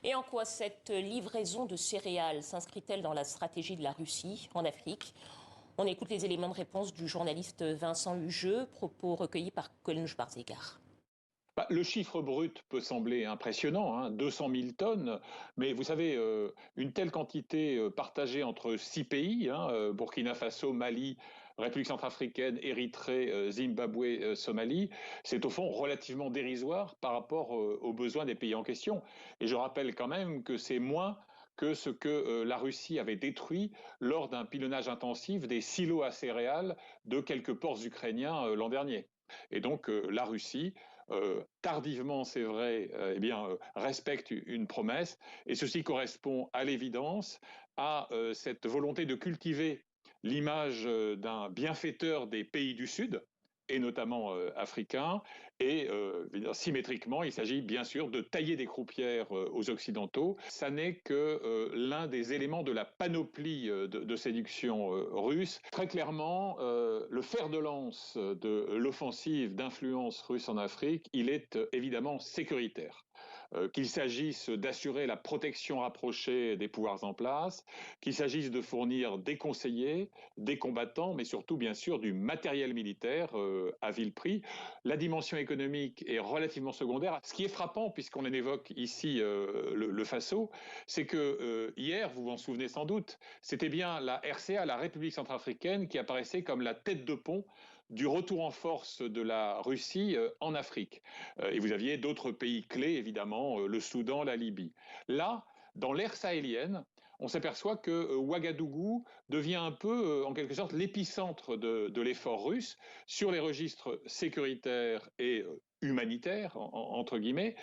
Et en quoi cette livraison de céréales s'inscrit-elle dans la stratégie de la Russie en Afrique? On écoute les éléments de réponse du journaliste Vincent Hugeux, propos recueillis par Colin Schwarzenegger. Le chiffre brut peut sembler impressionnant, hein, 200 000 tonnes, mais vous savez, une telle quantité partagée entre 6 pays, hein, Burkina Faso, Mali, République centrafricaine, Érythrée, Zimbabwe, Somalie, c'est au fond relativement dérisoire par rapport aux besoins des pays en question. Et je rappelle quand même que c'est moins que ce que la Russie avait détruit lors d'un pilonnage intensif des silos à céréales de quelques ports ukrainiens l'an dernier. Et donc la Russie, tardivement c'est vrai, respecte une promesse, et ceci correspond à l'évidence à cette volonté de cultiver l'image d'un bienfaiteur des pays du Sud, et notamment africains, et symétriquement, il s'agit bien sûr de tailler des croupières aux Occidentaux. Ça n'est que l'un des éléments de la panoplie de séduction russe. Très clairement, le fer de lance de l'offensive d'influence russe en Afrique, il est évidemment sécuritaire. Qu'il s'agisse d'assurer la protection rapprochée des pouvoirs en place, qu'il s'agisse de fournir des conseillers, des combattants, mais surtout bien sûr du matériel militaire à vil prix. La dimension économique est relativement secondaire. Ce qui est frappant, puisqu'on en évoque ici le Faso, c'est que hier, vous vous en souvenez sans doute, c'était bien la RCA, la République centrafricaine, qui apparaissait comme la tête de pont du retour en force de la Russie en Afrique. Et vous aviez d'autres pays clés, évidemment, le Soudan, la Libye. Là, dans l'ère sahélienne, on s'aperçoit que Ouagadougou devient un peu, en quelque sorte, l'épicentre de l'effort russe sur les registres sécuritaires et humanitaires, entre guillemets.